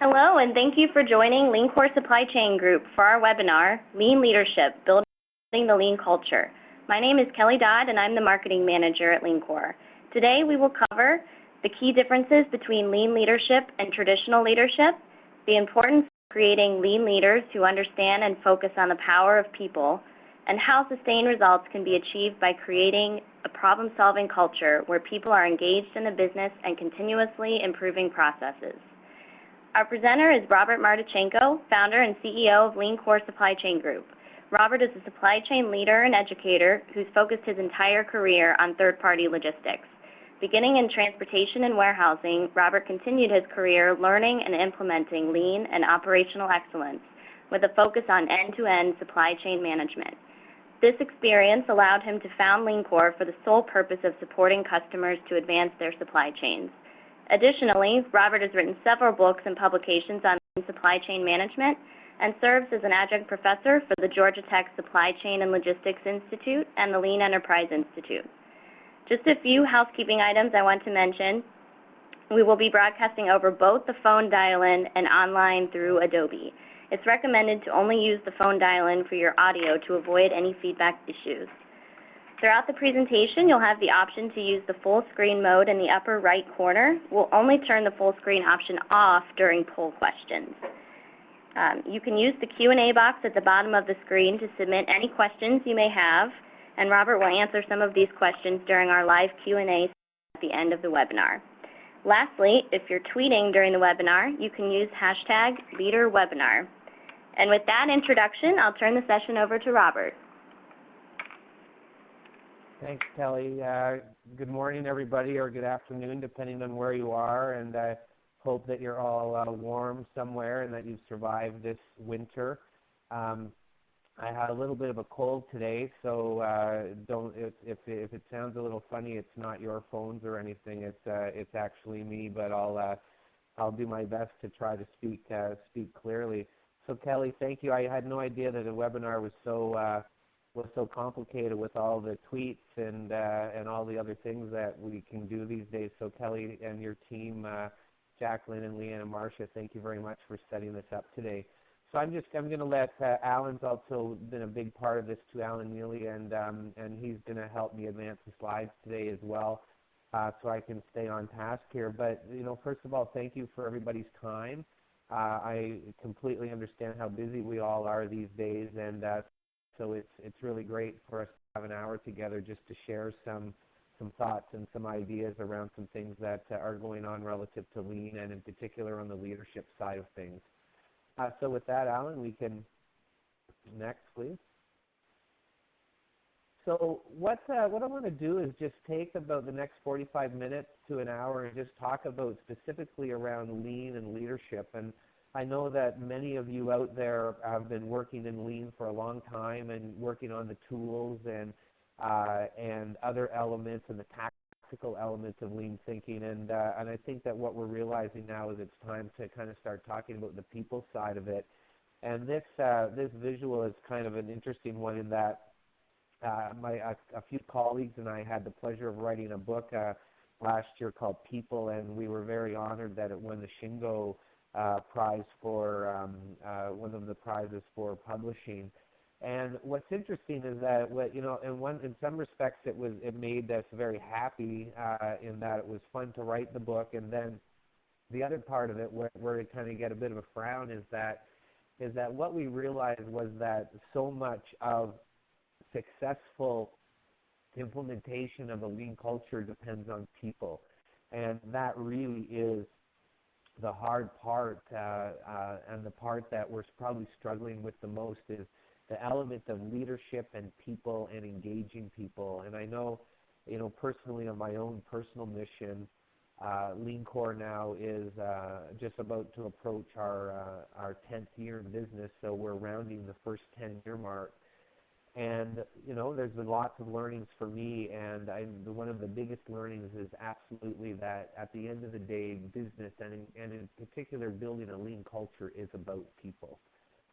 Hello, and thank you for joining Lean Core Supply Chain Group for our webinar, Lean Leadership, Building the Lean Culture. My name is Kelly Dodd, and I'm the Marketing Manager at Lean Core. Today, we will cover the key differences between lean leadership and traditional leadership, the importance of creating lean leaders who understand and focus on the power of people, and how sustained results can be achieved by creating a problem-solving culture where people are engaged in the business and continuously improving processes. Our presenter is Robert Martichenko, founder and CEO of Lean Core Supply Chain Group. Robert is a supply chain leader and educator who's focused his entire career on third-party logistics. Beginning in transportation and warehousing, Robert continued his career learning and implementing lean and operational excellence with a focus on end-to-end supply chain management. This experience allowed him to found Lean Core for the sole purpose of supporting customers to advance their supply chains. Additionally, Robert has written several books and publications on supply chain management and serves as an adjunct professor for the Georgia Tech Supply Chain and Logistics Institute and the Lean Enterprise Institute. Just a few housekeeping items I want to mention. We will be broadcasting over both the phone dial-in and online through Adobe. It's recommended to only use the phone dial-in for your audio to avoid any feedback issues. Throughout the presentation, you'll have the option to use the full screen mode in the upper right corner. We'll only turn the full screen option off during poll questions. You can use the Q&A box at the bottom of the screen to submit any questions you may have, and Robert will answer some of these questions during our live Q&A at the end of the webinar. Lastly, if you're tweeting during the webinar, you can use hashtag #LeaderWebinar. And with that introduction, I'll turn the session over to Robert. Thanks, Kelly. Good morning, everybody, or good afternoon, depending on where you are. And I hope that you're all warm somewhere and that you've survived this winter. I had a little bit of a cold today, so if it sounds a little funny, it's not your phones or anything. It's actually me, but I'll do my best to try to speak clearly. So, Kelly, thank you. I had no idea that a webinar was so complicated with all the tweets and all the other things that we can do these days. So Kelly and your team, Jacqueline and Leanne and Marcia, thank you very much for setting this up today. So I'm going to let Alan's also been a big part of this too, Alan Neely, and he's going to help me advance the slides today as well, so I can stay on task here. But first of all, thank you for everybody's time. I completely understand how busy we all are these days, and so it's really great for us to have an hour together just to share some thoughts and some ideas around some things that are going on relative to lean, and in particular on the leadership side of things. So with that, Alan, we can next, please. So what I want to do is just take about the next 45 minutes to an hour and just talk about specifically around lean and leadership. And I know that many of you out there have been working in lean for a long time and working on the tools and other elements and the tactical elements of lean thinking. And I think that what we're realizing now is it's time to kind of start talking about the people side of it. And this visual is kind of an interesting one in that a few colleagues and I had the pleasure of writing a book last year called People, and we were very honored that it won the Shingo prize for one of the prizes for publishing. And what's interesting is that in some respects it made us very happy in that it was fun to write the book, and then the other part of it where it kind of get a bit of a frown is that what we realized was that so much of successful implementation of a lean culture depends on people, and that really is the hard part, and the part that we're probably struggling with the most is the element of leadership and people and engaging people. And I know, personally on my own personal mission, Lean Core now is just about to approach our 10th year in business, so we're rounding the first 10-year mark. And, there's been lots of learnings for me, and one of the biggest learnings is absolutely that at the end of the day, business, and in particular building a lean culture, is about people.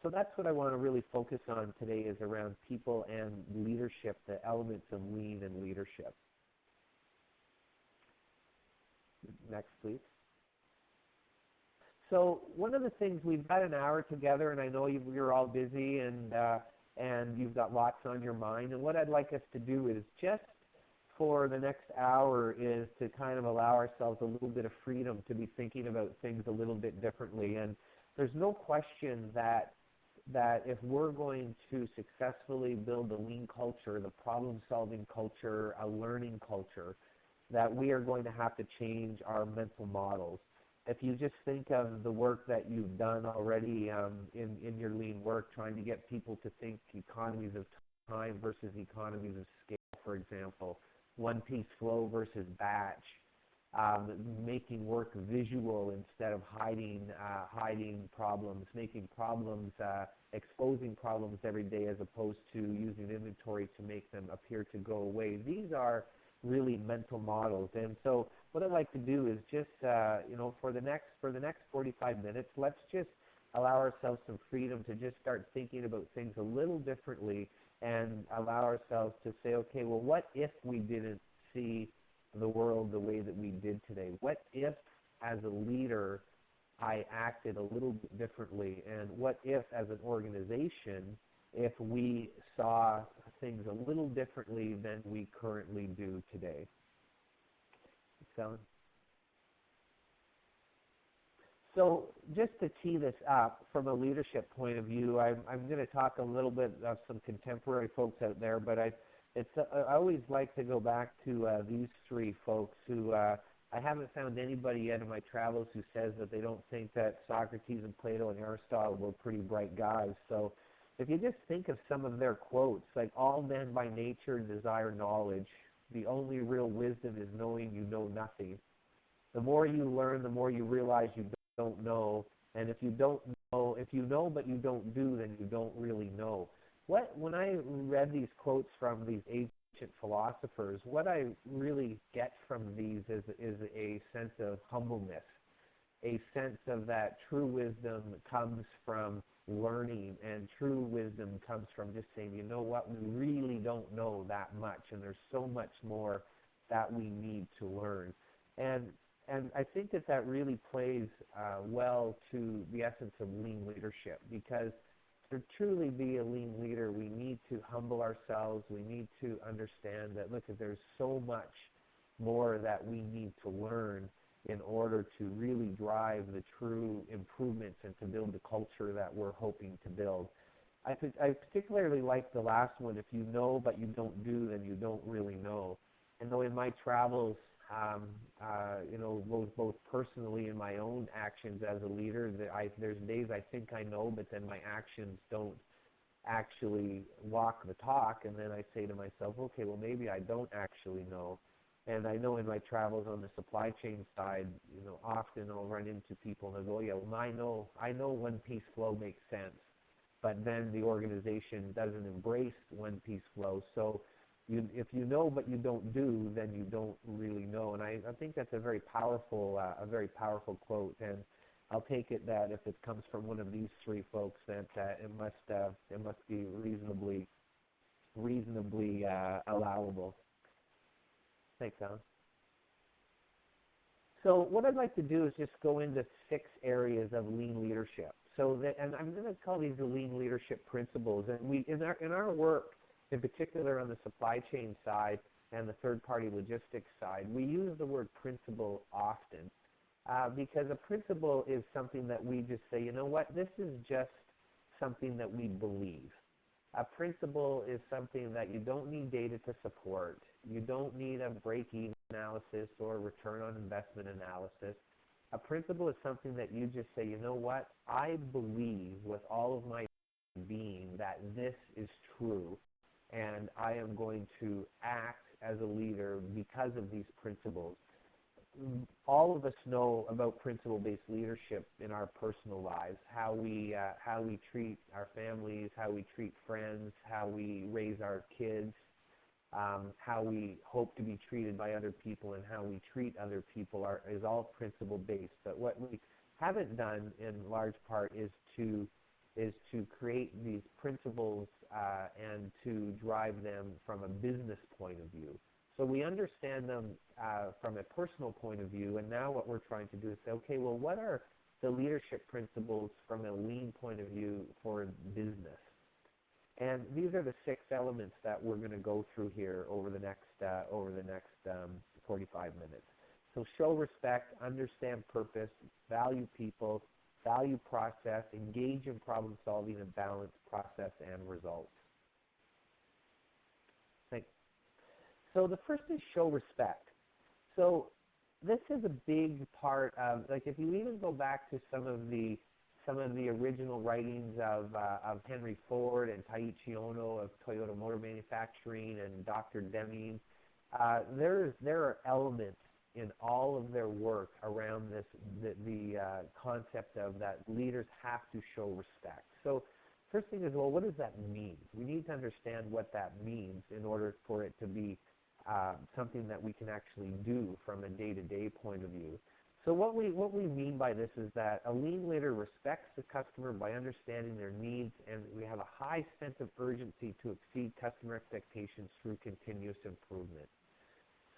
So that's what I want to really focus on today, is around people and leadership, the elements of lean and leadership. Next, please. So one of the things, we've got an hour together, and I know you're all busy and you've got lots on your mind. And what I'd like us to do is just for the next hour is to kind of allow ourselves a little bit of freedom to be thinking about things a little bit differently. And there's no question that if we're going to successfully build a lean culture, the problem-solving culture, a learning culture, that we are going to have to change our mental models. If you just think of the work that you've done already in your lean work, trying to get people to think economies of time versus economies of scale, for example, one-piece flow versus batch, making work visual instead of hiding problems, making problems, exposing problems every day as opposed to using inventory to make them appear to go away. These are really mental models. And so what I'd like to do is just, for the next 45 minutes, let's just allow ourselves some freedom to just start thinking about things a little differently and allow ourselves to say, okay, well, what if we didn't see the world the way that we did today? What if, as a leader, I acted a little bit differently? And what if, as an organization, if we saw things a little differently than we currently do today? So just to tee this up from a leadership point of view, I'm going to talk a little bit of some contemporary folks out there, but I always like to go back to these three folks who I haven't found anybody yet in my travels who says that they don't think that Socrates and Plato and Aristotle were pretty bright guys. So if you just think of some of their quotes, like all men by nature desire knowledge. The only real wisdom is knowing you know nothing. The more you learn, the more you realize you don't know. And if you don't know, if you know but you don't do, then you don't really know. When I read these quotes from these ancient philosophers, what I really get from these is a sense of humbleness, a sense of that true wisdom comes from learning, and true wisdom comes from just saying, you know what, we really don't know that much, and there's so much more that we need to learn. And I think that really plays well to the essence of lean leadership, because to truly be a lean leader, we need to humble ourselves. We need to understand that, look, there's so much more that we need to learn in order to really drive the true improvements and to build the culture that we're hoping to build. I particularly like the last one, if you know but you don't do, then you don't really know. And though in my travels, both personally and my own actions as a leader, there's days I think I know, but then my actions don't actually walk the talk, and then I say to myself, okay, well, maybe I don't actually know. And I know in my travels on the supply chain side, often I'll run into people and they'll go, yeah, well, I know one-piece flow makes sense, but then the organization doesn't embrace one-piece flow. So if you know but you don't do, then you don't really know. And I think that's a very powerful quote. And I'll take it that if it comes from one of these three folks, that it must be reasonably allowable. Thanks, Alan. So what I'd like to do is just go into 6 areas of lean leadership. And I'm going to call these the lean leadership principles. And we in our work, in particular on the supply chain side and the third-party logistics side, we use the word principle often because a principle is something that we just say, you know what, this is just something that we believe. A principle is something that you don't need data to support. You don't need a break-even analysis or return on investment analysis. A principle is something that you just say, you know what, I believe with all of my being that this is true, and I am going to act as a leader because of these principles. All of us know about principle-based leadership in our personal lives, how we treat our families, how we treat friends, how we raise our kids, how we hope to be treated by other people, and how we treat other people is all principle-based. But what we haven't done in large part is to create these principles and to drive them from a business point of view. So we understand them from a personal point of view, and now what we're trying to do is say, okay, well, what are the leadership principles from a lean point of view for business. And these are the 6 elements that we're going to go through here over the next 45 minutes. So show respect, understand purpose, value people, value process, engage in problem solving, and balance process and results. Thanks. So the first is show respect. So this is a big part of, like, if you even go back to some of the original writings of Henry Ford and Taiichi Ohno of Toyota Motor Manufacturing and Dr. Deming, there are elements in all of their work around this, the concept of that leaders have to show respect. So first thing is, well, what does that mean? We need to understand what that means in order for it to be something that we can actually do from a day-to-day point of view. So what we mean by this is that a lean leader respects the customer by understanding their needs, and we have a high sense of urgency to exceed customer expectations through continuous improvement.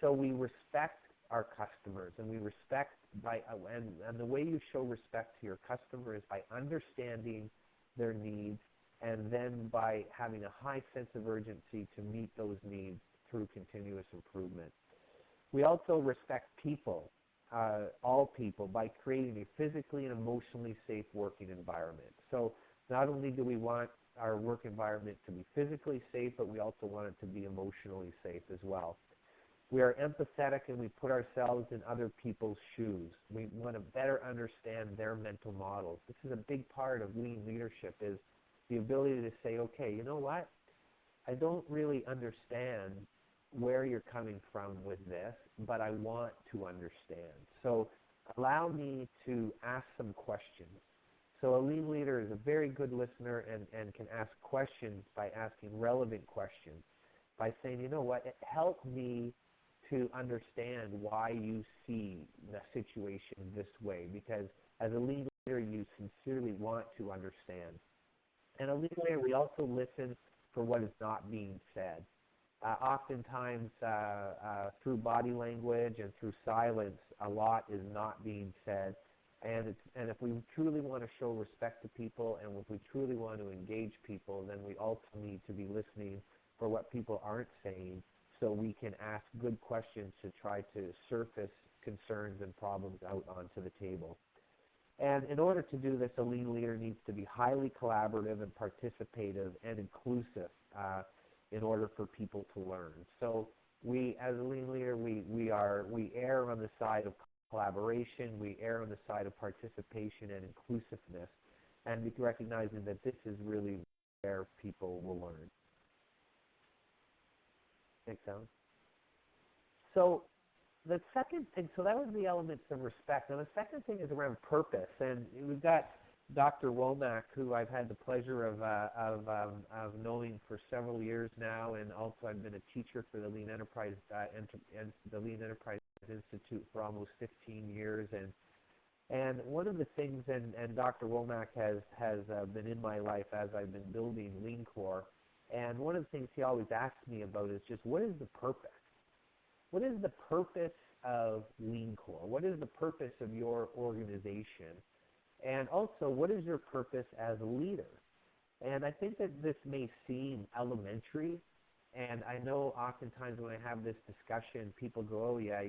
So we respect our customers, and we respect and the way you show respect to your customer is by understanding their needs, and then by having a high sense of urgency to meet those needs through continuous improvement. We also respect people, all people, by creating a physically and emotionally safe working environment. So not only do we want our work environment to be physically safe, but we also want it to be emotionally safe as well. We are empathetic, and we put ourselves in other people's shoes. We want to better understand their mental models. This is a big part of lean leadership, is the ability to say, okay, you know what? I don't really understand where you're coming from with this, but I want to understand. So allow me to ask some questions. So a lean leader is a very good listener and can ask questions by asking relevant questions, by saying, you know what, help me to understand why you see the situation this way, because as a lean leader, you sincerely want to understand. And a lean leader, we also listen for what is not being said. Oftentimes, through body language and through silence, a lot is not being said. And if we truly want to show respect to people, and if we truly want to engage people, then we also need to be listening for what people aren't saying, so we can ask good questions to try to surface concerns and problems out onto the table. And in order to do this, a lean leader needs to be highly collaborative and participative and inclusive in order for people to learn. So we, as a lean leader, we err on the side of collaboration, we err on the side of participation and inclusiveness, and recognizing that this is really where people will learn. Make sense? So the second thing, so that was the elements of respect. Now the second thing is around purpose, and we've got Dr. Womack, who I've had the pleasure of knowing for several years now, and also I've been a teacher for the Lean Enterprise the Lean Enterprise Institute for almost 15 years, and one of the things, and Dr. Womack has been in my life as I've been building Lean Core, and one of the things he always asks me about is just, what is the purpose? What is the purpose of Lean Core? What is the purpose of your organization? And also, what is your purpose as a leader? And I think that this may seem elementary, and I know oftentimes when I have this discussion, people go, oh, yeah,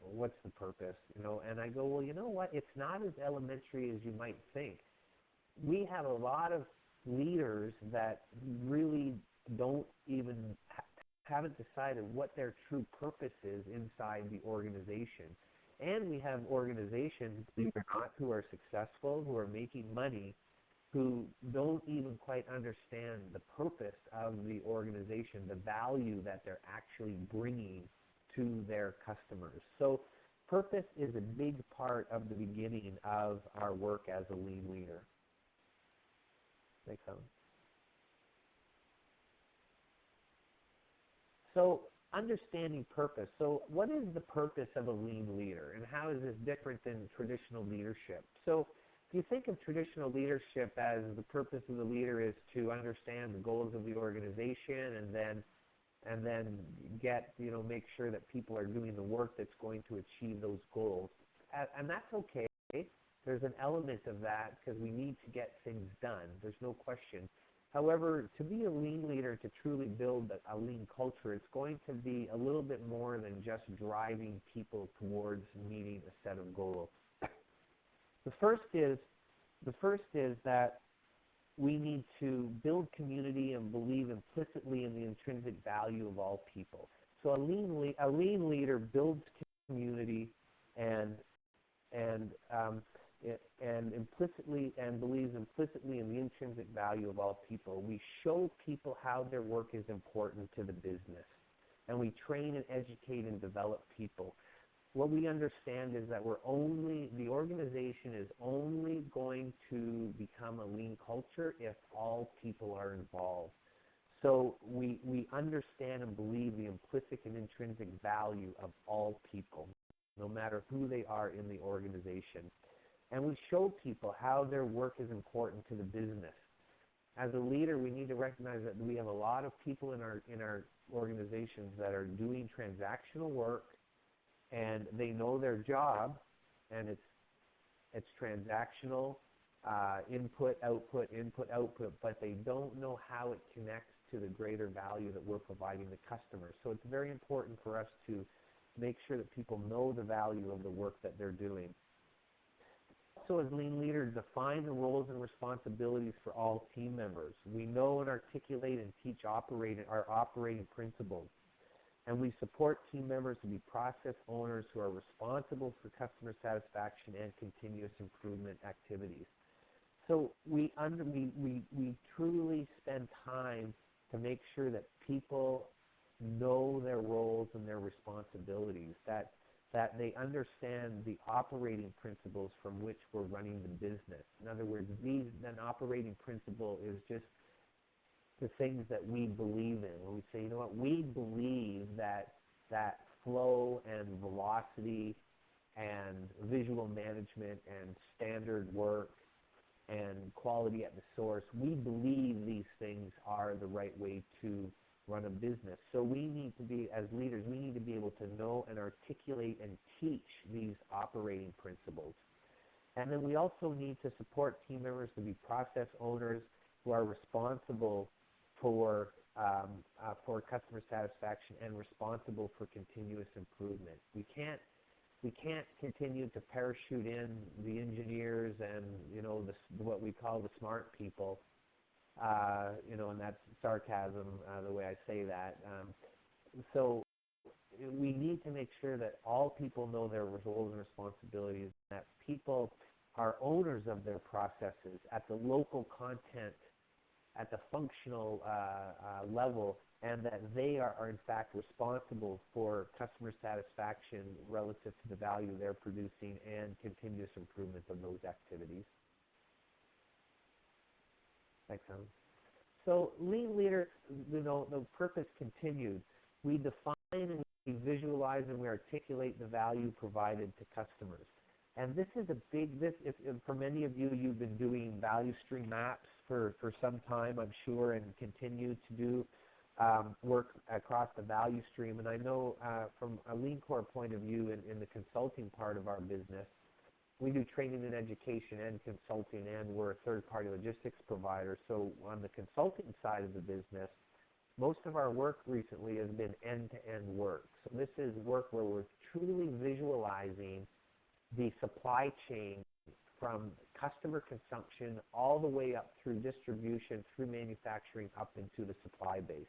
what's the purpose? You know, and I go, well, you know what? It's not as elementary as you might think. We have a lot of leaders that really don't even haven't decided what their true purpose is inside the organization. And we have organizations, believe it or not, who are successful, who are making money, who don't even quite understand the purpose of the organization, the value that they're actually bringing to their customers. So purpose is a big part of the beginning of our work as a lean leader. Make sense? So understanding purpose. So what is the purpose of a lean leader, and how is this different than traditional leadership? So if you think of traditional leadership as the purpose of the leader is to understand the goals of the organization, and then get, you know, make sure that people are doing the work that's going to achieve those goals. And that's okay. There's an element of that because we need to get things done. There's no question. However, to be a lean leader, to truly build a lean culture, it's going to be a little bit more than just driving people towards meeting a set of goals. The first is that we need to build community and believe implicitly in the intrinsic value of all people. So a lean leader builds community and implicitly and believes implicitly in the intrinsic value of all people. We show people how their work is important to the business, and we train and educate and develop people. What we understand is that the organization is only going to become a lean culture if all people are involved. So we understand and believe the implicit and intrinsic value of all people, no matter who they are in the organization. And we show people how their work is important to the business. As a leader, we need to recognize that we have a lot of people in our organizations that are doing transactional work, and they know their job, and it's transactional, input, output, but they don't know how it connects to the greater value that we're providing the customers. So it's very important for us to make sure that people know the value of the work that they're doing. So as lean leaders, define the roles and responsibilities for all team members. We know and articulate and teach our operating principles. And we support team members to be process owners who are responsible for customer satisfaction and continuous improvement activities. So we truly spend time to make sure that people know their roles and their responsibilities, that they understand the operating principles from which we're running the business. In other words, an operating principle is just the things that we believe in. When we say, you know what, we believe that flow and velocity and visual management and standard work and quality at the source, we believe these things are the right way to run a business. So we need to be, as leaders, we need to be able to know and articulate and teach these operating principles. And then we also need to support team members to be process owners who are responsible for customer satisfaction and responsible for continuous improvement. We can't continue to parachute in the engineers and what we call the smart people, and that's sarcasm the way I say that. So we need to make sure that all people know their roles and responsibilities, that people are owners of their processes at the local content, at the functional level, and that they are in fact responsible for customer satisfaction relative to the value they're producing and continuous improvement of those activities. Thanks, Alan. So lean leader, the purpose continued. We define and we visualize and we articulate the value provided to customers. And this is if for many of you, you've been doing value stream maps for some time, I'm sure, and continue to do work across the value stream. And I know from a Lean Core point of view in the consulting part of our business, we do training and education and consulting, and we're a third-party logistics provider. So on the consulting side of the business, most of our work recently has been end-to-end work. So this is work where we're truly visualizing the supply chain from customer consumption all the way up through distribution, through manufacturing, up into the supply base.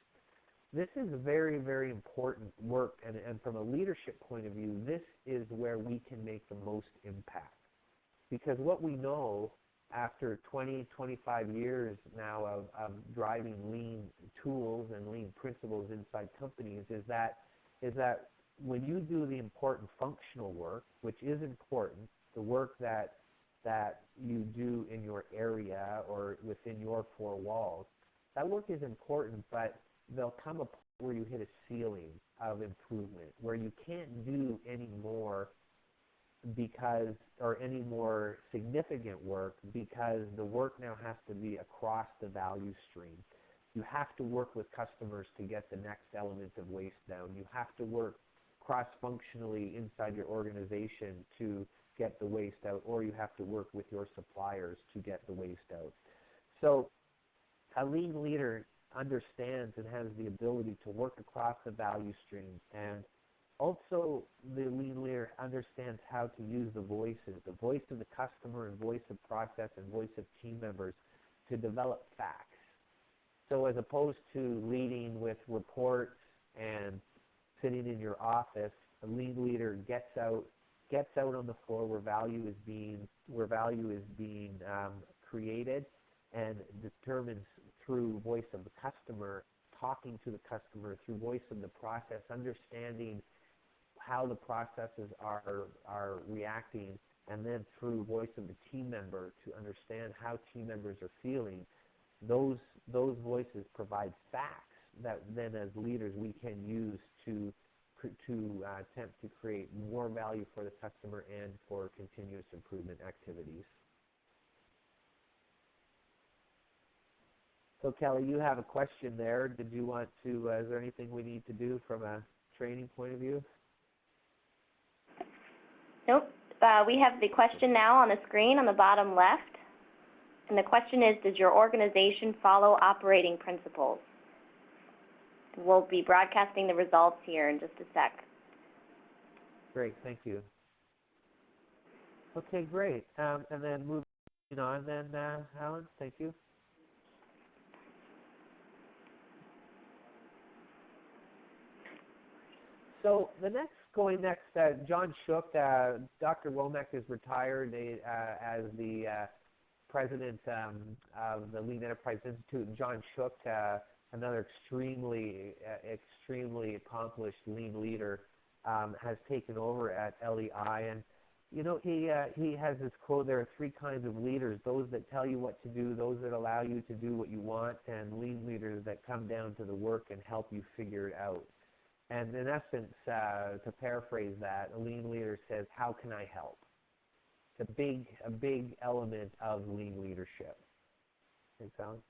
This is very, very important work, and from a leadership point of view, this is where we can make the most impact. Because what we know after 20, 25 years now of driving lean tools and lean principles inside companies is that when you do the important functional work, which is important, the work that you do in your area or within your four walls, that work is important, but there'll come a point where you hit a ceiling of improvement, where you can't do any more any more significant work, because the work now has to be across the value stream. You have to work with customers to get the next element of waste down. You have to work cross-functionally inside your organization to get the waste out, or you have to work with your suppliers to get the waste out. So a lean leader understands and has the ability to work across the value stream, and also the lean leader understands how to use the voices, the voice of the customer and voice of process and voice of team members to develop facts. So as opposed to leading with reports and sitting in your office, a lean leader gets out on the floor where value is being created, and determines through voice of the customer, talking to the customer, through voice of the process, understanding how the processes are reacting, and then through voice of the team member to understand how team members are feeling. Those voices provide facts that then as leaders we can use to attempt to create more value for the customer and for continuous improvement activities. So Kelly, you have a question there. Did you want to, is there anything we need to do from a training point of view? Nope. We have the question now on the screen on the bottom left. And the question is, does your organization follow operating principles? We'll be broadcasting the results here in just a sec. Great, thank you. Okay, great. And then moving on then, Alan, thank you. So going next, John Shook, Dr. Womack is retired as the president of the Lean Enterprise Institute, and John Shook, another extremely accomplished lean leader, has taken over at LEI. And you know, he has this quote: there are three kinds of leaders: those that tell you what to do, those that allow you to do what you want, and lean leaders that come down to the work and help you figure it out. And in essence, to paraphrase that, a lean leader says, how can I help? It's a big element of lean leadership. Okay, Alan?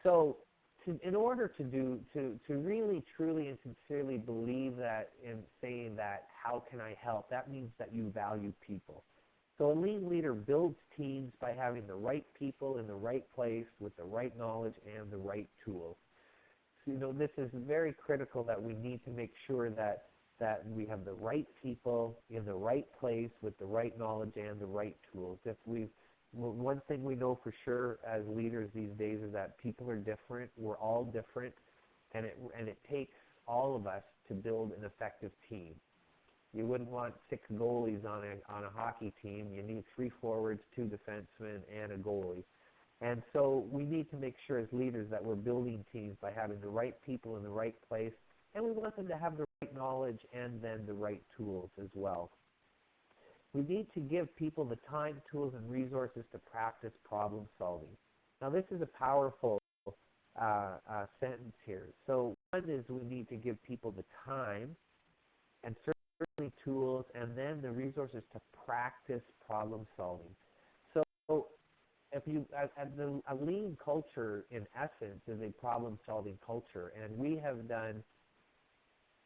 So in order to really, truly, and sincerely believe that in saying that, how can I help, that means that you value people. So a lean leader builds teams by having the right people in the right place with the right knowledge and the right tools. So, you know, this is very critical that we need to make sure that we have the right people in the right place with the right knowledge and the right tools. One thing we know for sure as leaders these days is that people are different. We're all different, and it takes all of us to build an effective team. You wouldn't want 6 goalies on a hockey team. You need 3 forwards, 2 defensemen, and a goalie. And so we need to make sure as leaders that we're building teams by having the right people in the right place, and we want them to have the right knowledge and then the right tools as well. We need to give people the time, tools, and resources to practice problem solving. Now this is a powerful sentence here. So one is we need to give people the time and certainly tools and then the resources to practice problem solving. So if you, a lean culture in essence is a problem solving culture, and we have done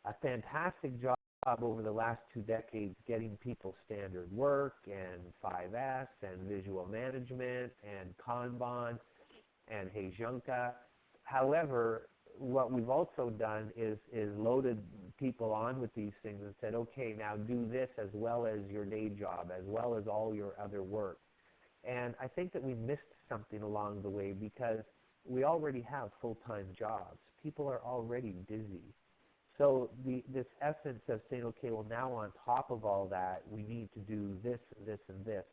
a fantastic job over the last 2 decades getting people standard work and 5S and visual management and Kanban and Heijunka. However, what we've also done is loaded people on with these things and said, okay, now do this as well as your day job, as well as all your other work. And I think that we missed something along the way because we already have full-time jobs. People are already busy. So this essence of saying, okay, well now on top of all that, we need to do this, this, and this,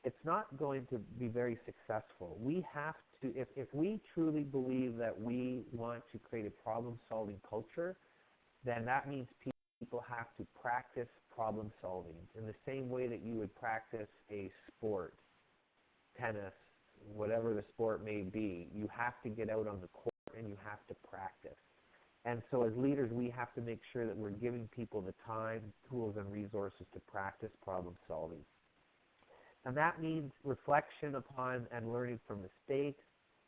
it's not going to be very successful. We have to, if we truly believe that we want to create a problem-solving culture, then that means people have to practice problem solving in the same way that you would practice a sport, tennis, whatever the sport may be. You have to get out on the court and you have to practice. And so as leaders, we have to make sure that we're giving people the time, tools, and resources to practice problem solving. And that means reflection upon and learning from mistakes,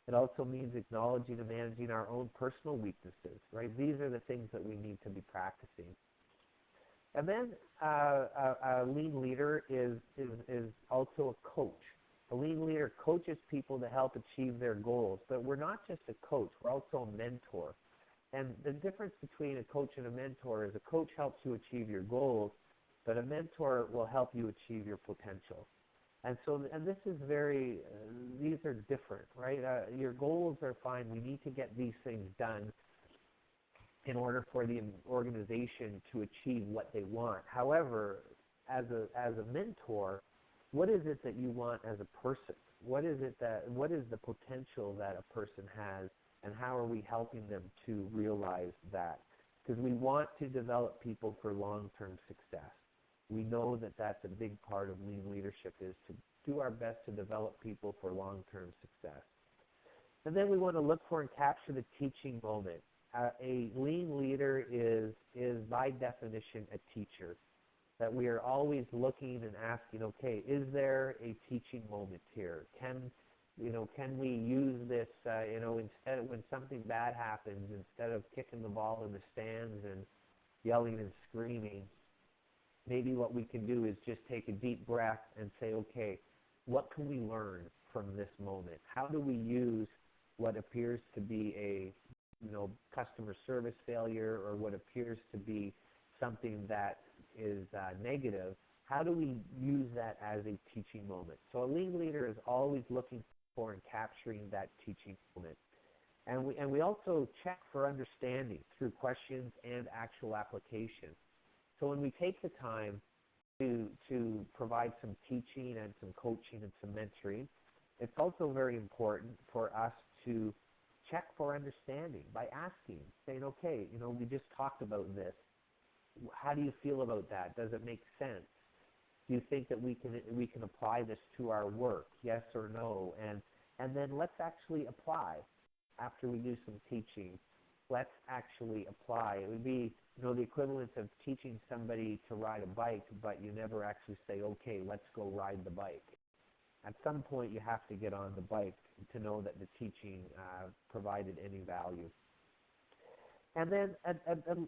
It also means acknowledging and managing our own personal weaknesses, right? These are the things that we need to be practicing. And then a lean leader is also a coach. A lean leader coaches people to help achieve their goals, but we're not just a coach, we're also a mentor. And the difference between a coach and a mentor is a coach helps you achieve your goals, but a mentor will help you achieve your potential. And so, and this is very, these are different, right? Your goals are fine. We need to get these things done in order for the organization to achieve what they want. However, as a mentor, what is it that you want as a person? What is the potential that a person has, and how are we helping them to realize that? Because we want to develop people for long-term success. We know that that's a big part of lean leadership, is to do our best to develop people for long-term success. And then we want to look for and capture the teaching moment. A lean leader is by definition a teacher. That we are always looking and asking, okay, is there a teaching moment here? Can we use this, instead of when something bad happens, instead of kicking the ball in the stands and yelling and screaming, maybe what we can do is just take a deep breath and say, okay, what can we learn from this moment? How do we use what appears to be a customer service failure, or what appears to be something that is negative? How do we use that as a teaching moment? So a lean leader is always looking for and capturing that teaching moment. And we also check for understanding through questions and actual application. So when we take the time to provide some teaching and some coaching and some mentoring, it's also very important for us to check for understanding by asking, saying, okay, we just talked about this. How do you feel about that? Does it make sense? Do you think that we can apply this to our work? Yes or no? And then let's actually apply after we do some teaching. Let's actually apply. It would be the equivalent of teaching somebody to ride a bike, but you never actually say, okay, let's go ride the bike. At some point, you have to get on the bike to know that the teaching provided any value. And then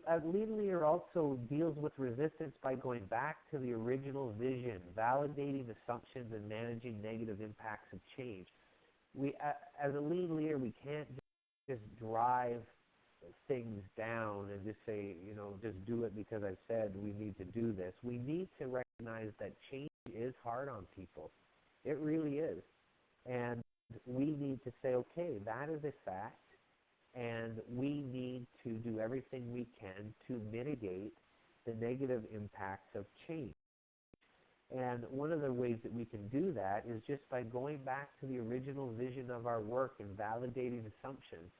a lean leader also deals with resistance by going back to the original vision, validating assumptions, and managing negative impacts of change. As a lean leader, we can't just drive things down and just say, just do it because I said we need to do this. We need to recognize that change is hard on people. It really is. And we need to say, okay, that is a fact, and we need to do everything we can to mitigate the negative impacts of change. And one of the ways that we can do that is just by going back to the original vision of our work and validating assumptions.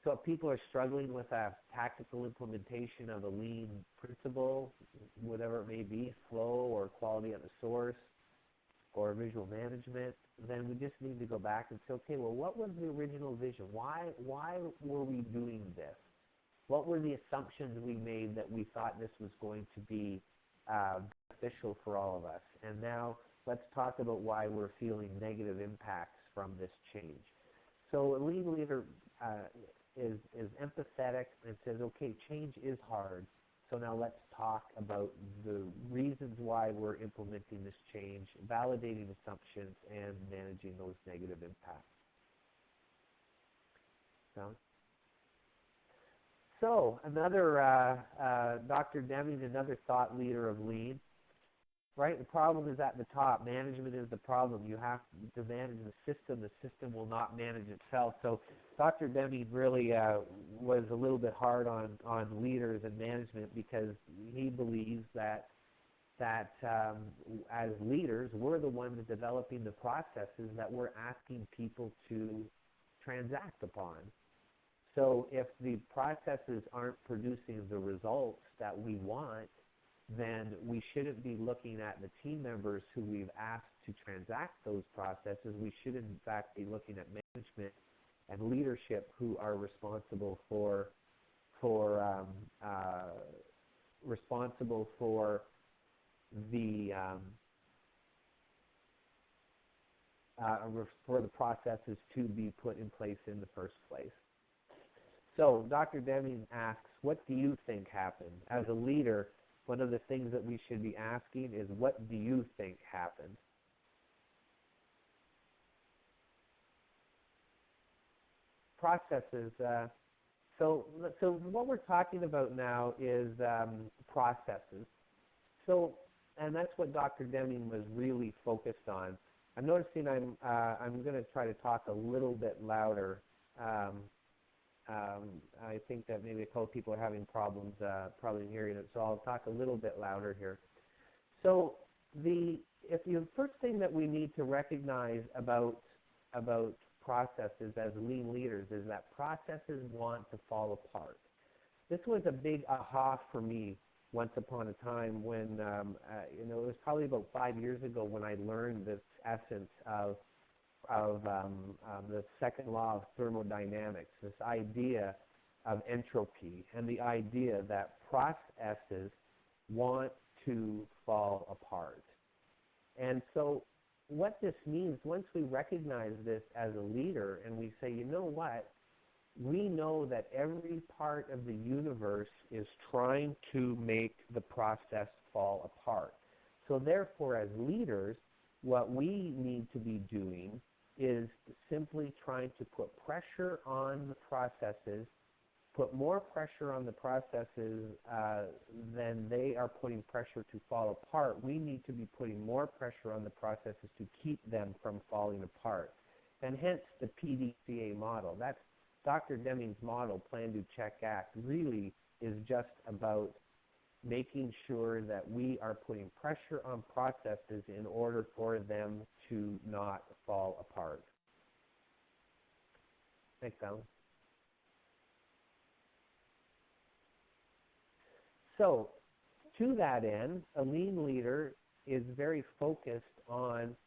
So if people are struggling with a tactical implementation of a lean principle, whatever it may be, flow or quality at the source, or visual management, then we just need to go back and say, okay, well, what was the original vision? Why were we doing this? What were the assumptions we made that we thought this was going to be beneficial for all of us? And now let's talk about why we're feeling negative impacts from this change. So a lean leader is empathetic and says, okay, change is hard. So now let's talk about the reasons why we're implementing this change, validating assumptions, and managing those negative impacts. So another, Dr. Deming, another thought leader of lean, right? The problem is at the top. Management is the problem. You have to manage the system. The system will not manage itself. So Dr. Deming really was a little bit hard on leaders and management, because he believes that as leaders, we're the ones developing the processes that we're asking people to transact upon. So if the processes aren't producing the results that we want, then we shouldn't be looking at the team members who we've asked to transact those processes. We should, in fact, be looking at management and leadership who are responsible for the for the processes to be put in place in the first place. So Dr. Deming asks, what do you think happened? As a leader, one of the things that we should be asking is, what do you think happened? Processes. So what we're talking about now is processes. So, and that's what Dr. Deming was really focused on. I'm noticing I'm going to try to talk a little bit louder. I think that maybe a couple people are having problems probably hearing it, so I'll talk a little bit louder here. So the first thing that we need to recognize about processes as lean leaders is that processes want to fall apart. This was a big aha for me once upon a time when, it was probably about 5 years ago when I learned this essence of the second law of thermodynamics, this idea of entropy and the idea that processes want to fall apart. And so what this means, once we recognize this as a leader and we say, you know what, we know that every part of the universe is trying to make the process fall apart. So therefore, as leaders, what we need to be doing is simply trying to put pressure on the processes, put more pressure on the processes than they are putting pressure to fall apart. We need to be putting more pressure on the processes to keep them from falling apart. And hence the PDCA model. That's Dr. Deming's model, Plan, Do, Check, Act, really is just about making sure that we are putting pressure on processes in order for them to not fall apart. Thanks, Alan. So, to that end, a lean leader is very focused on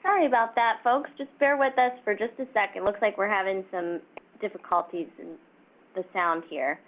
Sorry about that, folks. Just bear with us for just a second. Looks like we're having some difficulties in the sound here.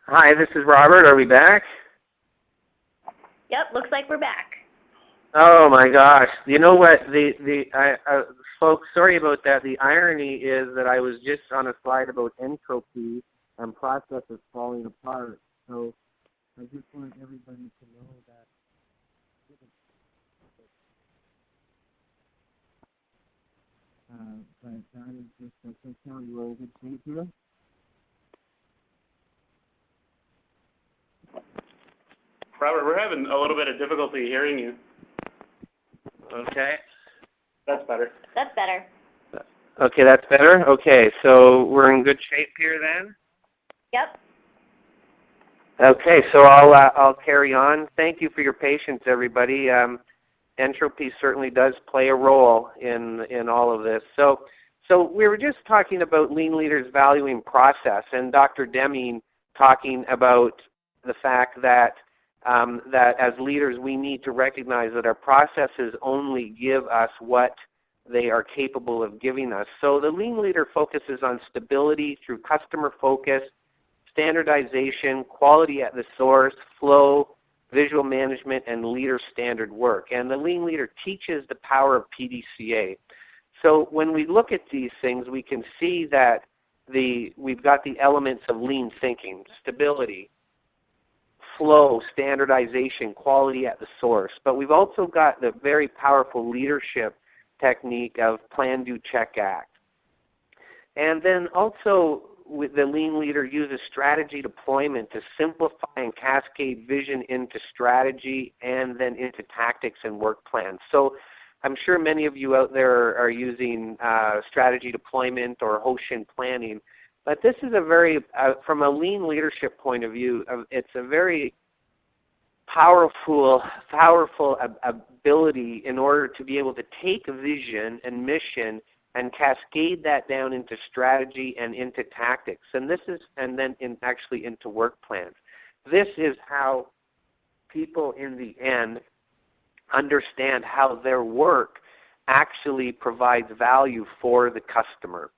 Hi, this is Robert. Are we back? Yep, looks like we're back. Oh my gosh! You know what? Folks, sorry about that. The irony is that I was just on a slide about entropy and processes falling apart. So I just want everybody to know that. But that is just to tell you we're in good shape here. Robert, we're having a little bit of difficulty hearing you. Okay. That's better. That's better. Okay, that's better. Okay, so we're in good shape here then. Yep. Okay, so I'll carry on. Thank you for your patience, everybody. Entropy certainly does play a role in all of this. So we were just talking about lean leaders valuing process, and Dr. Deming talking about the fact that that as leaders we need to recognize that our processes only give us what they are capable of giving us. So the lean leader focuses on stability through customer focus, standardization, quality at the source, flow, visual management, and leader standard work. And the lean leader teaches the power of PDCA. So when we look at these things, we can see that we've got the elements of lean thinking, stability, flow, standardization, quality at the source. But we've also got the very powerful leadership technique of plan, do, check, act. And then also with the lean leader uses strategy deployment to simplify and cascade vision into strategy and then into tactics and work plans. So I'm sure many of you out there are using strategy deployment or Hoshin planning, but this is a very, from a lean leadership point of view, it's a very powerful ability in order to be able to take vision and mission and cascade that down into strategy and into tactics, and then actually into work plans. This is how people in the end understand how their work actually provides value for the customer.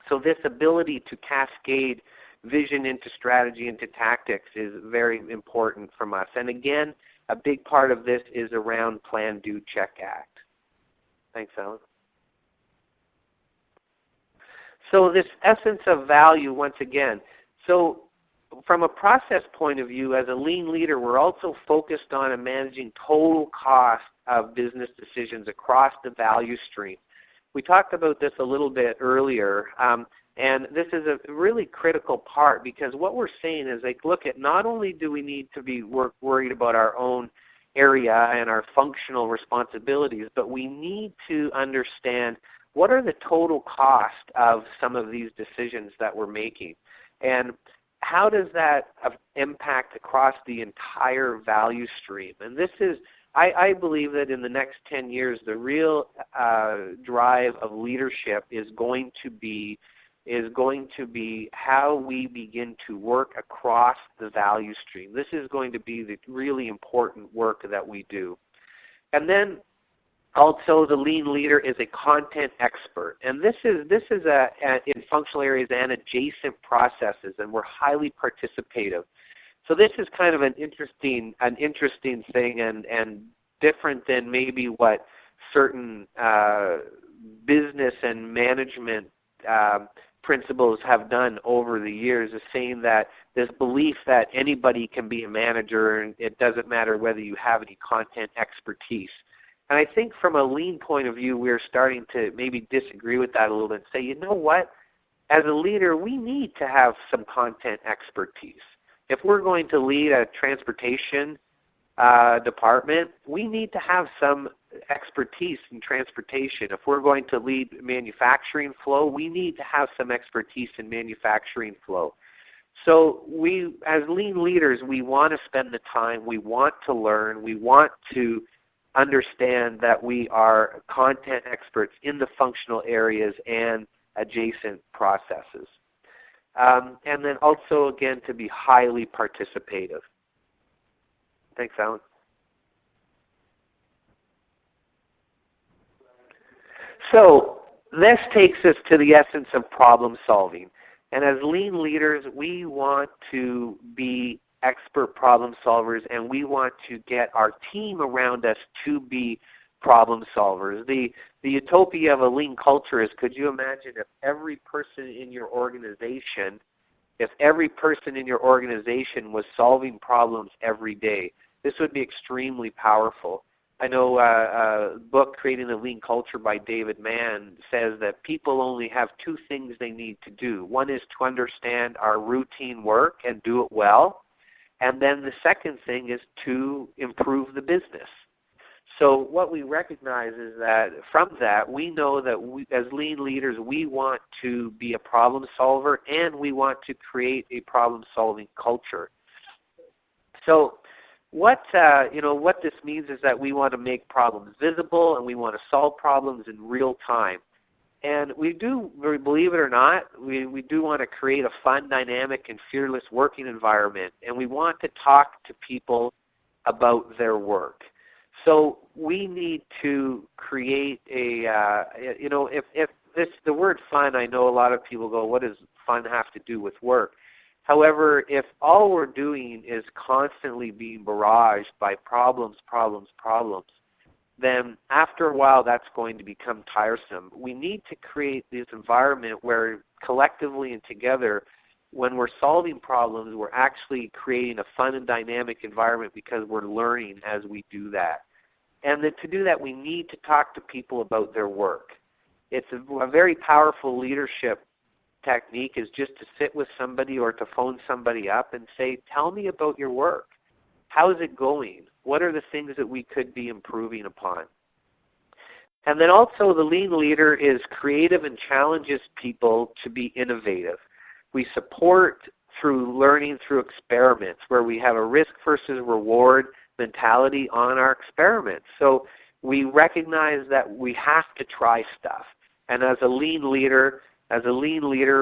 So this ability to cascade vision into strategy, into tactics is very important from us. And again, a big part of this is around plan, do, check, act. Thanks, Alan. So this essence of value, once again, so from a process point of view, as a lean leader, we're also focused on managing total cost of business decisions across the value stream. We talked about this a little bit earlier, and this is a really critical part because what we're saying is, like, look, at not only do we need to be worried about our own area and our functional responsibilities, but we need to understand what are the total cost of some of these decisions that we're making, and how does that impact across the entire value stream? And this is, I believe that in the next 10 years, the real drive of leadership is going to be how we begin to work across the value stream. This is going to be the really important work that we do. And then also, the lean leader is a content expert, and this is in functional areas and adjacent processes, and we're highly participative. So this is kind of an interesting thing, and different than maybe what certain business and management principles have done over the years, is saying that this belief that anybody can be a manager, and it doesn't matter whether you have any content expertise. And I think from a lean point of view, we're starting to maybe disagree with that a little bit and say, you know what, as a leader, we need to have some content expertise. If we're going to lead a transportation department, we need to have some expertise in transportation. If we're going to lead manufacturing flow, we need to have some expertise in manufacturing flow. So we, as lean leaders, we want to spend the time, we want to learn, we want to understand that we are content experts in the functional areas and adjacent processes. And then also, again, to be highly participative. Thanks, Alan. So this takes us to the essence of problem solving. And as lean leaders, we want to be expert problem solvers, and we want to get our team around us to be problem solvers. The utopia of a lean culture is, could you imagine if every person in your organization was solving problems every day? This would be extremely powerful. I know a book, Creating the Lean Culture by David Mann, says that people only have two things they need to do. One is to understand our routine work and do it well. And then the second thing is to improve the business. So what we recognize is that from that, we know that we, as lean leaders, we want to be a problem solver, and we want to create a problem-solving culture. So what this means is that we want to make problems visible, and we want to solve problems in real time. And we do, believe it or not, we do want to create a fun, dynamic, and fearless working environment, and we want to talk to people about their work. So we need to create a, if the word fun, I know a lot of people go, what does fun have to do with work? However, if all we're doing is constantly being barraged by problems, then after a while that's going to become tiresome. We need to create this environment where collectively and together, when we're solving problems, we're actually creating a fun and dynamic environment because we're learning as we do that. And then to do that, we need to talk to people about their work. It's a very powerful leadership technique is just to sit with somebody or to phone somebody up and say, tell me about your work. How's it going? What are the things that we could be improving upon? And then also the lean leader is creative and challenges people to be innovative. We support through learning through experiments where we have a risk versus reward mentality on our experiments. So we recognize that we have to try stuff. And as a lean leader,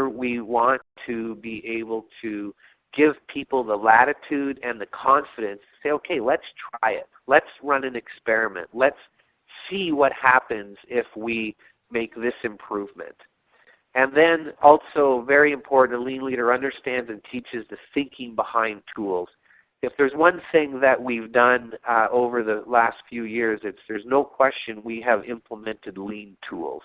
we want to be able to give people the latitude and the confidence to say, okay, let's try it. Let's run an experiment. Let's see what happens if we make this improvement. And then also, very important, a lean leader understands and teaches the thinking behind tools. If there's one thing that we've done over the last few years, there's no question we have implemented lean tools.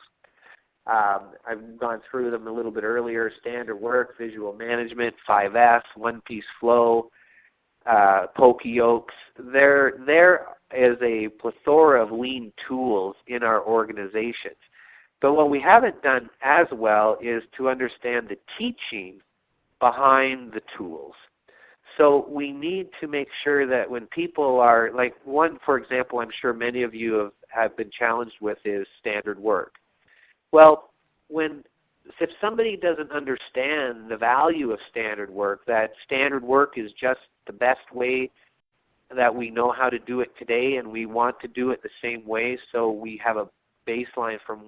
I've gone through them a little bit earlier: standard work, visual management, 5S, one-piece flow, Poke-Yokes. There is a plethora of lean tools in our organizations. But what we haven't done as well is to understand the teaching behind the tools. So we need to make sure that when people are, like one, for example, I'm sure many of you have been challenged with is standard work. Well, if somebody doesn't understand the value of standard work, that standard work is just the best way that we know how to do it today, and we want to do it the same way, so we have a baseline from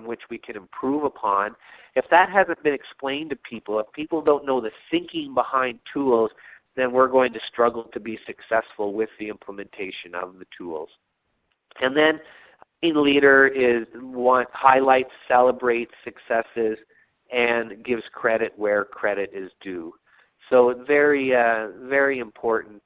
which we can improve upon. If that hasn't been explained to people, if people don't know the thinking behind tools, then we're going to struggle to be successful with the implementation of the tools. And then lean leader highlights, celebrates successes, and gives credit where credit is due. So it's very important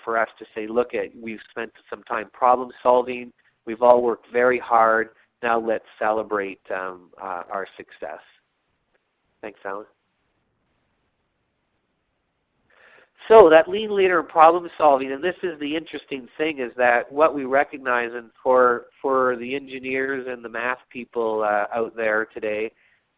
for us to say, look, we've spent some time problem solving. We've all worked very hard. Now let's celebrate our success. Thanks, Alan. So that lean leader and problem solving, and this is the interesting thing, is that what we recognize, and for the engineers and the math people out there today,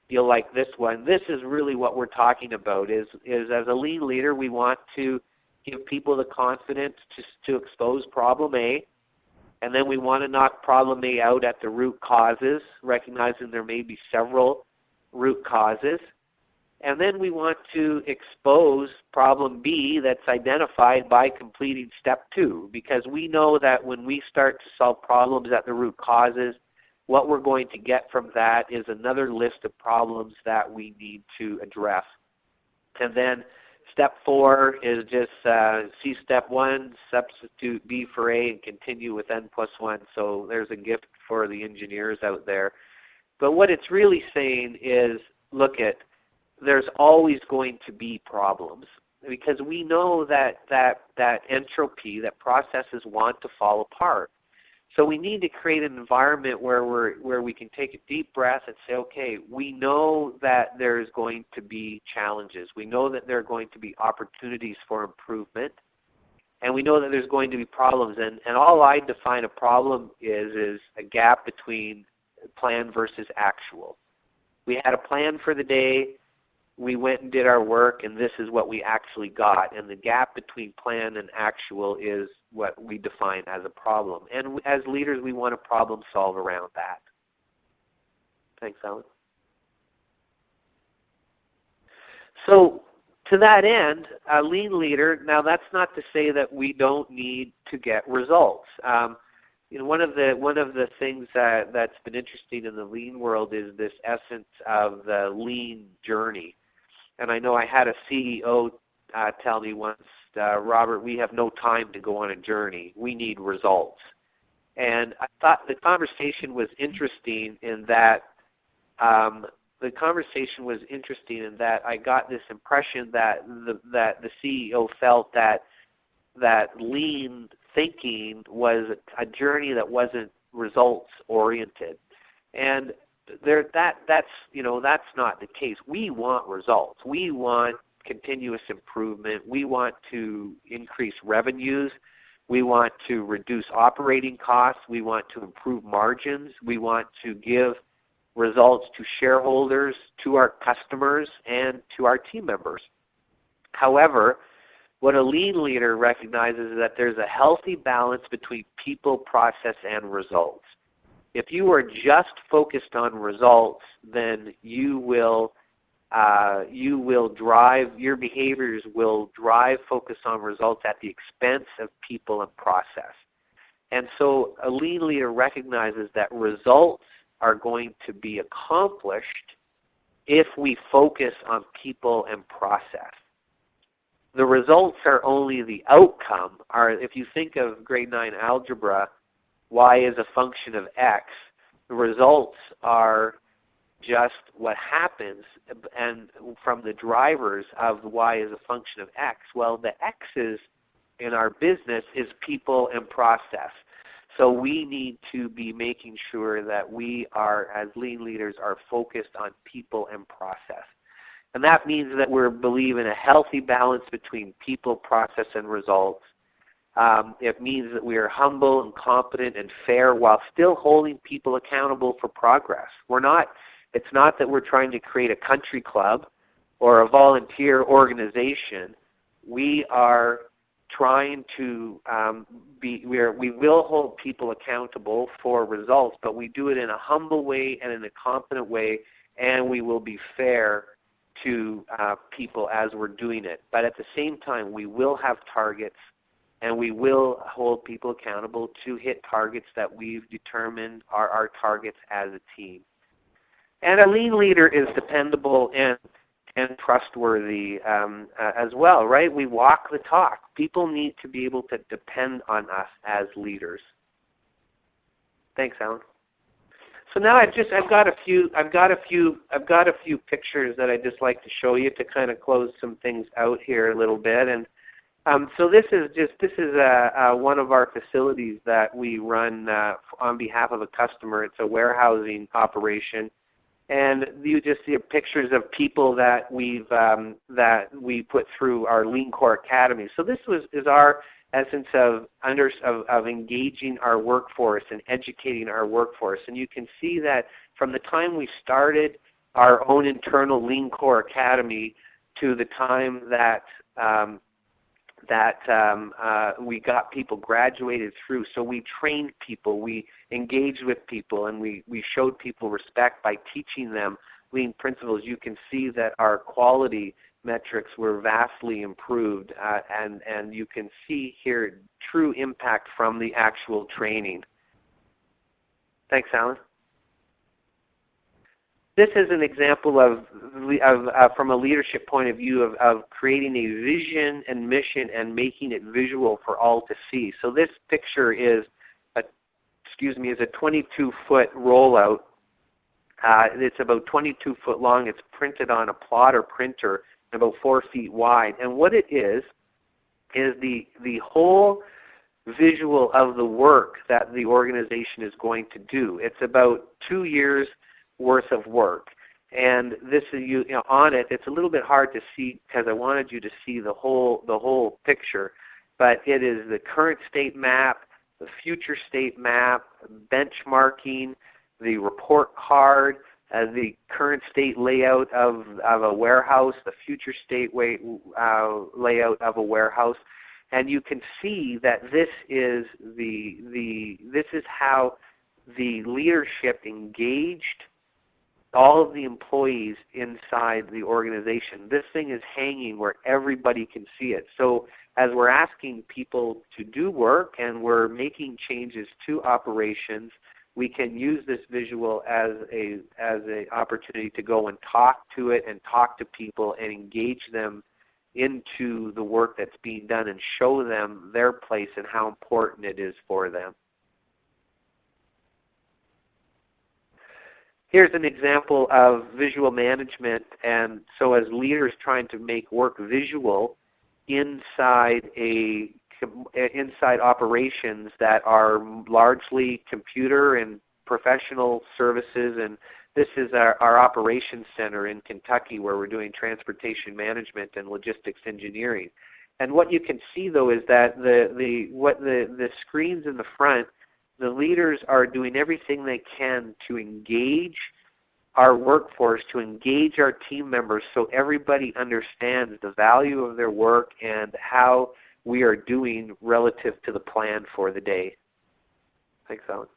you'll like this one. This is really what we're talking about, is as a lean leader, we want to give people the confidence to expose problem A, and then we want to knock problem A out at the root causes, recognizing there may be several root causes. And then we want to expose problem B that's identified by completing step 2, because we know that when we start to solve problems at the root causes, what we're going to get from that is another list of problems that we need to address. And then step 4 is just see step 1, substitute B for A, and continue with N+1. So there's a gift for the engineers out there. But what it's really saying is, look at, there's always going to be problems, because we know that entropy, that processes want to fall apart. So we need to create an environment where we can take a deep breath and say, okay, we know that there's going to be challenges. We know that there are going to be opportunities for improvement. And we know that there's going to be problems. And all I define a problem is a gap between plan versus actual. We had a plan for the day. We went and did our work, and this is what we actually got. And the gap between plan and actual is what we define as a problem. And as leaders, we want to problem solve around that. Thanks, Alan. So to that end, a lean leader, now that's not to say that we don't need to get results. One of the things that's been interesting in the lean world is this essence of the lean journey. And I know I had a CEO tell me once, Robert, we have no time to go on a journey. We need results. And I thought the conversation was interesting in that I got this impression that the CEO felt that lean thinking was a journey that wasn't results oriented. And that's not the case. We want results. We want continuous improvement. We want to increase revenues. We want to reduce operating costs. We want to improve margins. We want to give results to shareholders, to our customers, and to our team members. However, what a lean leader recognizes is that there's a healthy balance between people, process, and results. If you are just focused on results, then your behaviors will drive focus on results at the expense of people and process. And so a lean leader recognizes that results are going to be accomplished if we focus on people and process. The results are only the outcome. If you think of grade 9 algebra, y is a function of x. The results are just what happens, and from the drivers of y is a function of x. Well, the x's in our business is people and process. So we need to be making sure that we are, as lean leaders, are focused on people and process. And that means that we believe in a healthy balance between people, process, and results. It means that we are humble and competent and fair while still holding people accountable for progress. It's not that we're trying to create a country club or a volunteer organization. We are trying to we will hold people accountable for results, but we do it in a humble way and in a competent way, and we will be fair to people as we're doing it. But at the same time, we will have targets, and we will hold people accountable to hit targets that we've determined are our targets as a team. And a lean leader is dependable and trustworthy as well, right? We walk the talk. People need to be able to depend on us as leaders. Thanks, Alan. So now I've got a few pictures that I'd just like to show you to kind of close some things out here a little bit. And so this is one of our facilities that we run on behalf of a customer. It's a warehousing operation. And you just see pictures of people that we put through our Lean Core Academy. So this is our essence of engaging our workforce and educating our workforce. And you can see that from the time we started our own internal Lean Core Academy to the time that we got people graduated through. So we trained people, we engaged with people, and we showed people respect by teaching them lean principles. You can see that our quality metrics were vastly improved, and you can see here true impact from the actual training. Thanks, Alan. This is an example of from a leadership point of view, of creating a vision and mission and making it visual for all to see. So this picture is a 22-foot rollout It's about 22 foot long. It's printed on a plotter printer, about 4 feet wide. And what it is the whole visual of the work that the organization is going to do. It's about 2 years worth of work. And this is on it. It's a little bit hard to see because I wanted you to see the whole picture. But it is the current state map, the future state map, benchmarking, the report card, the current state layout of a warehouse, the future state layout of a warehouse. And you can see that this is how the leadership engaged all of the employees inside the organization. This thing is hanging where everybody can see it. So as we're asking people to do work and we're making changes to operations, we can use this visual as a opportunity to go and talk to it and talk to people and engage them into the work that's being done and show them their place and how important it is for them. Here's an example of visual management, and so as leaders trying to make work visual inside operations that are largely computer and professional services, and this is our operations center in Kentucky where we're doing transportation management and logistics engineering. And what you can see though is that the screens in the front, the leaders are doing everything they can to engage our workforce, to engage our team members so everybody understands the value of their work and how we are doing relative to the plan for the day. Thanks, Alan.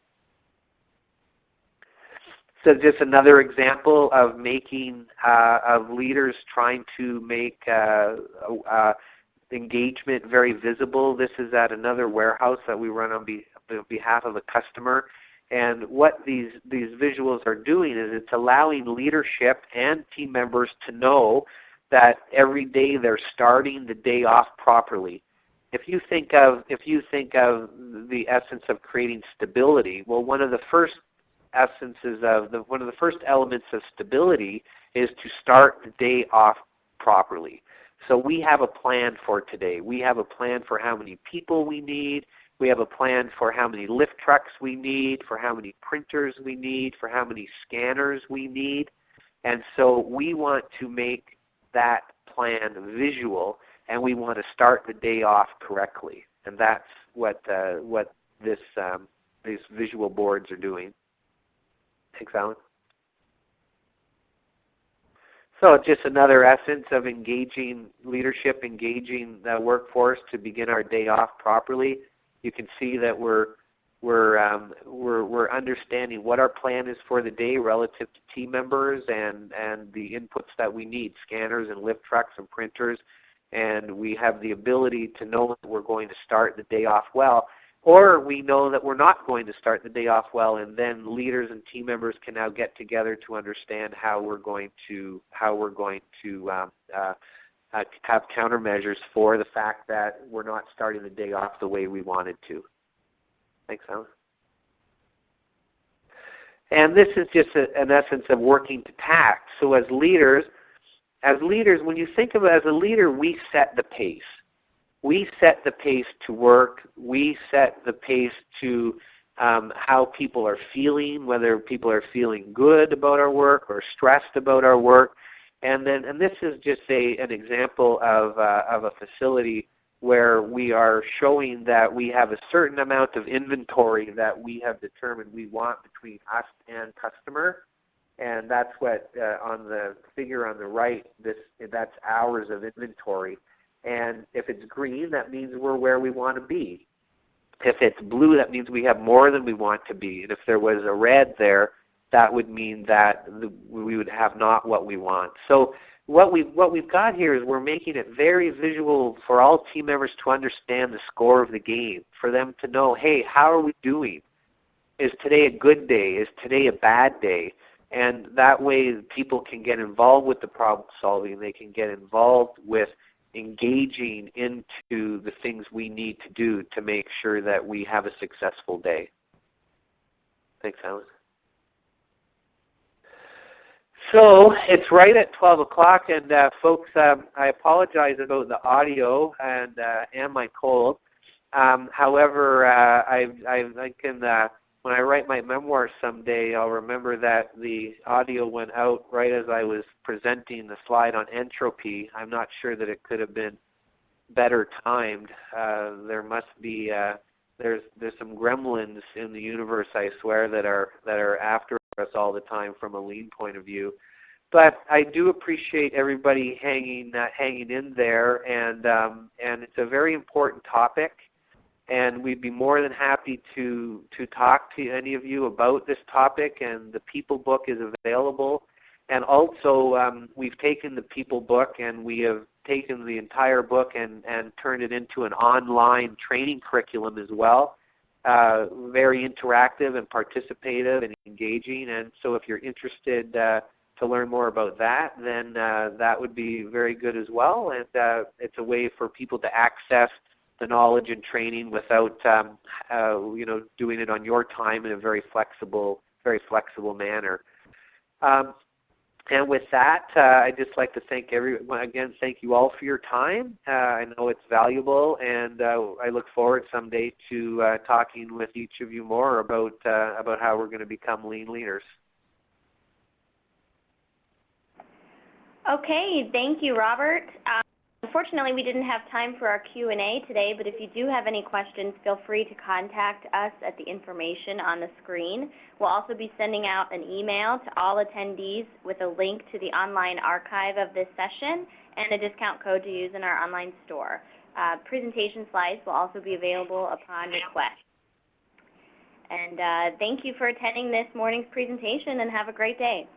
So just another example of making, of leaders trying to make engagement very visible. This is at another warehouse that we run on behalf of a customer. And what these visuals are doing is it's allowing leadership and team members to know that every day they're starting the day off properly. If you think of the essence of creating stability, well, one of the first elements of stability is to start the day off properly. So we have a plan for today. We have a plan for how many people we need. We have a plan for how many lift trucks we need, for how many printers we need, for how many scanners we need. And so we want to make that plan visual, and we want to start the day off correctly. And that's what these visual boards are doing. Thanks, Alan. So just another essence of engaging leadership, engaging the workforce to begin our day off properly. You can see that we're understanding what our plan is for the day relative to team members and the inputs that we need, scanners and lift trucks and printers, and we have the ability to know that we're going to start the day off well, or we know that we're not going to start the day off well, and then leaders and team members can now get together to understand how we're going to have countermeasures for the fact that we're not starting the day off the way we wanted to. Thanks, Alan. And this is just an essence of working to task. So as leaders, when you think of it as a leader, we set the pace. We set the pace to work. We set the pace to how people are feeling, whether people are feeling good about our work or stressed about our work. And this is just an example of a facility where we are showing that we have a certain amount of inventory that we have determined we want between us and customer. And that's what on the figure on the right, that's hours of inventory. And if it's green, that means we're where we want to be. If it's blue, that means we have more than we want to be. And if there was a red there, that would mean that we would have not what we want. So what we've got here is we're making it very visual for all team members to understand the score of the game, for them to know, hey, how are we doing? Is today a good day? Is today a bad day? And that way people can get involved with the problem solving. They can get involved with engaging into the things we need to do to make sure that we have a successful day. Thanks, Alan. So it's right at 12 o'clock, and folks, I apologize about the audio and my cold. However, I can, when I write my memoir someday, I'll remember that the audio went out right as I was presenting the slide on entropy. I'm not sure that it could have been better timed. There must be there's some gremlins in the universe, I swear, that are after us all the time from a lean point of view. But I do appreciate everybody hanging in there, and it's a very important topic. And we'd be more than happy to talk to any of you about this topic, and the People book is available. And also, we've taken the People book and we have taken the entire book and turned it into an online training curriculum as well. Very interactive and participative and engaging. And so if you're interested to learn more about that, then that would be very good as well. And it's a way for people to access the knowledge and training without, doing it on your time in a very flexible manner. And with that, I'd just like to thank everyone again. Thank you all for your time. I know it's valuable, and I look forward someday to talking with each of you more about how we're going to become lean leaders. Okay, thank you, Robert. Unfortunately, we didn't have time for our Q&A today, but if you do have any questions, feel free to contact us at the information on the screen. We'll also be sending out an email to all attendees with a link to the online archive of this session and a discount code to use in our online store. Presentation slides will also be available upon request. And thank you for attending this morning's presentation, and have a great day.